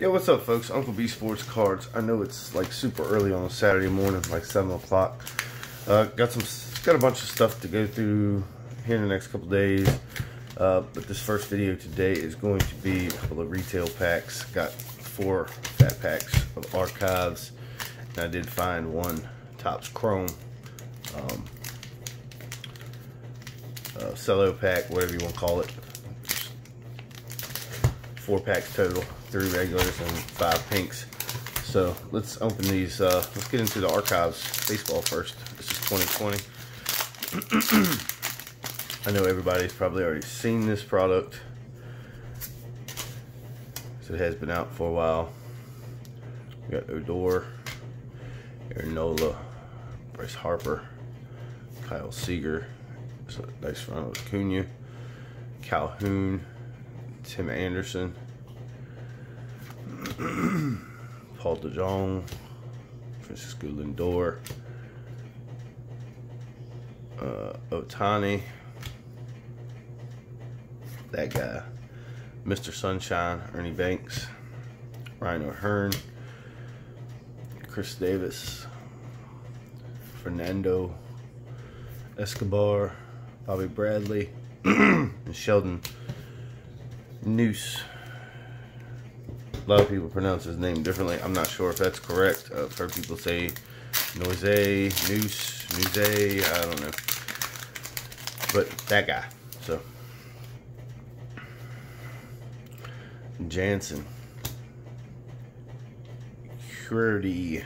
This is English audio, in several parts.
Yeah, what's up, folks? Uncle B Sports Cards. I know it's like super early on a Saturday morning, like 7 o'clock. Got a bunch of stuff to go through here in the next couple days. But this first video today is going to be a couple of retail packs. Got 4 fat packs of archives, and I did find one Topps Chrome cello pack, whatever you want to call it. 4 packs total, 3 regulars and 5 pinks. So let's open these. Let's get into the archives baseball first. This is 2020. I know everybody's probably already seen this product, so it has been out for a while. We got Odor, Aaron Nola, Bryce Harper, Kyle Seager, so nice run with Cunha, Calhoun, Tim Anderson, Paul DeJong, Francisco Lindor, Ohtani, that guy, Mr. Sunshine, Ernie Banks, Ryan O'Hearn, Chris Davis, Fernando Escobar, Bobby Bradley, and Sheldon Noose. A lot of people pronounce his name differently. I'm not sure if that's correct. I've heard people say Noise, Noose, I don't know. But that guy. So Jansen, Curdy,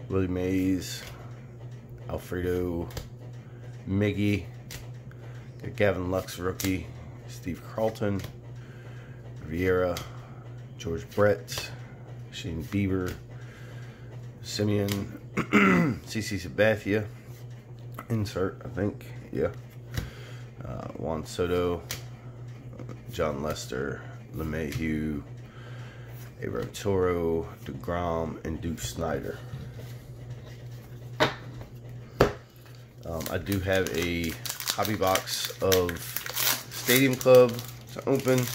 Willie Mays, Alfredo, Miggy, Gavin Lux rookie, Steve Carlton, Vieira, George Brett, Shane Bieber, Simeon, CC Sabathia, insert, I think, yeah, Juan Soto, John Lester, LeMahieu, Abro Toro, DeGrom, and Duke Snyder. I do have a hobby box of Stadium Club to open.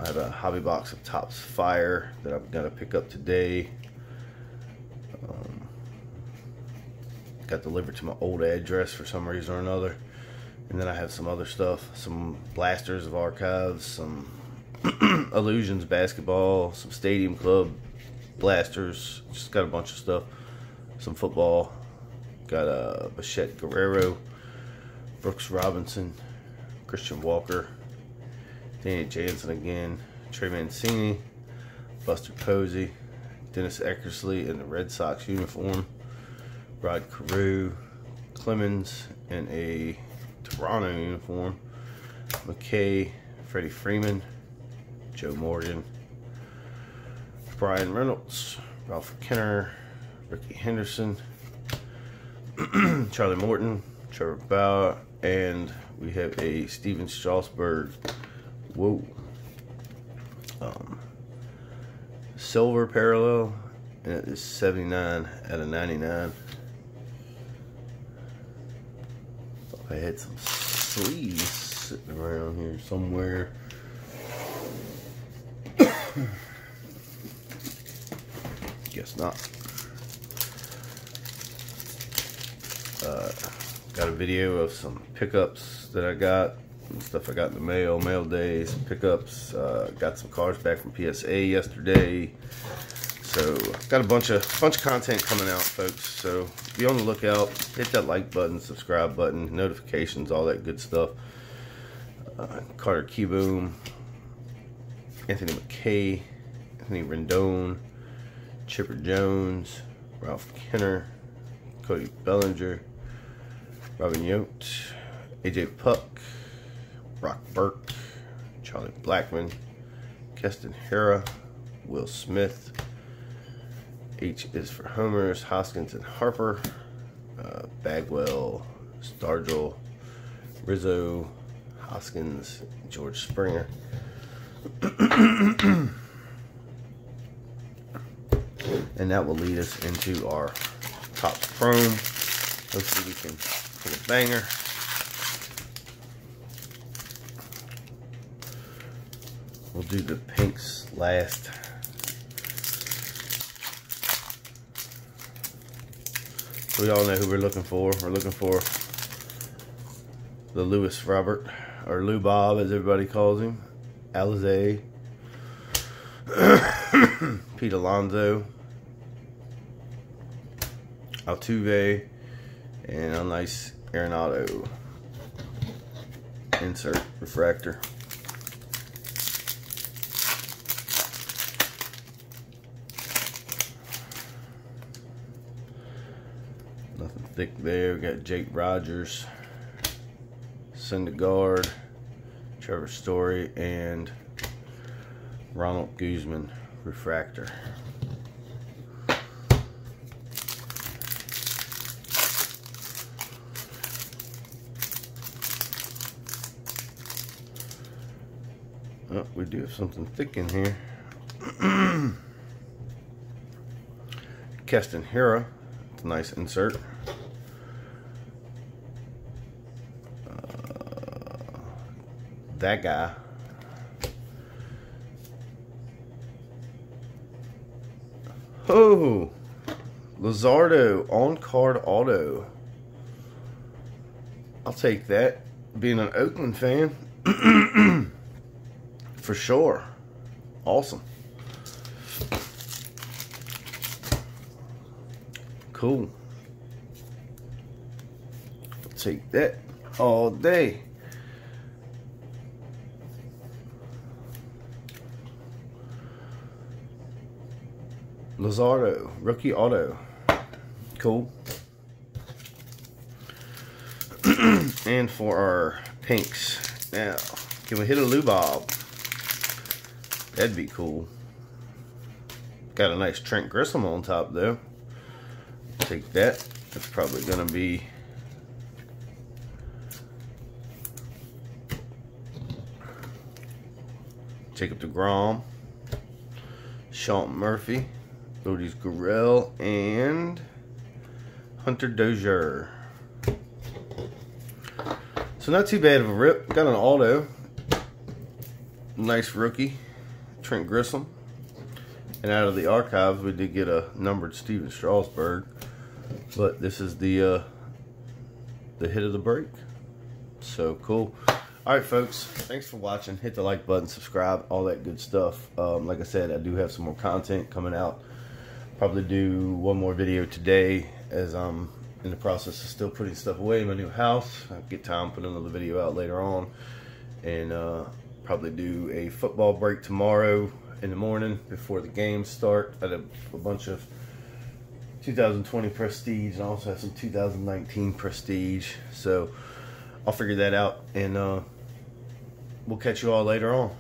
I have a hobby box of Topps Fire that I'm gonna pick up today. Got delivered to my old address for some reason or another. And then I have some other stuff, some blasters of archives, some Illusions basketball, some Stadium Club blasters, just got a bunch of stuff, some football. Got a Bichette Guerrero, Brooks Robinson, Christian Walker, Danny Jansen again, Trey Mancini, Buster Posey, Dennis Eckersley in the Red Sox uniform, Rod Carew, Clemens in a Toronto uniform, McKay, Freddie Freeman, Joe Morgan, Brian Reynolds, Ralph Kenner, Ricky Henderson, Charlie Morton, Trevor Bauer, and we have a Steven Strasburg, whoa, silver parallel, and it is 79 out of 99. Thought I had some sleeves sitting around here somewhere. Guess not. Got a video of some pickups that I got, and stuff I got in the mail days, pickups. Got some cards back from PSA yesterday. So got a bunch of content coming out, folks. So be on the lookout. Hit that like button, subscribe button, notifications, all that good stuff. Carter Kieboom, Anthony McKay, Anthony Rendon, Chipper Jones, Ralph Kenner, Cody Bellinger, Robin Yost, AJ Puck, Brock Burke, Charlie Blackmon, Keston Hiura, Will Smith, H is for homers, Hoskins and Harper, Bagwell, Stargell, Rizzo, Hoskins, George Springer. And that will lead us into our Topps Chrome. Hopefully we can pull a banger. We'll do the pinks last. We all know who we're looking for. We're looking for the Lewis Robert, or Lou Bob as everybody calls him. Alizé. Pete Alonso. Altuve. And a nice Arenado insert refractor. Nothing thick there. We got Jake Rogers, Syndergaard, Trevor Story, and Ronald Guzman refractor. Oh, we do have something thick in here. Keston Hiura. It's a nice insert. That guy. Oh, Luzardo on-card auto. I'll take that, being an Oakland fan. For sure. Awesome. Cool. I'll take that all day. Luzardo, rookie auto. Cool. And for our pinks. Now, can we hit a Lou Bob? That'd be cool. Got a nice Trent Grisham on top though. Take that. That's probably gonna be Jacob deGrom, Sean Murphy, Lourdes Gurriel, and Hunter Dozier. So not too bad of a rip. Got an auto. Nice rookie. Trent Grisham, and out of the archives we did get a numbered Steven Strasburg, but this is the hit of the break. So cool. All right, folks, thanks for watching. Hit the like button, subscribe, all that good stuff. Like I said, I do have some more content coming out. Probably do one more video today, as I'm in the process of still putting stuff away in my new house. I'll get time, put another video out later on, and probably do a football break tomorrow in the morning before the games start. I have a bunch of 2020 Prestige, and I also have some 2019 Prestige. So I'll figure that out, and we'll catch you all later on.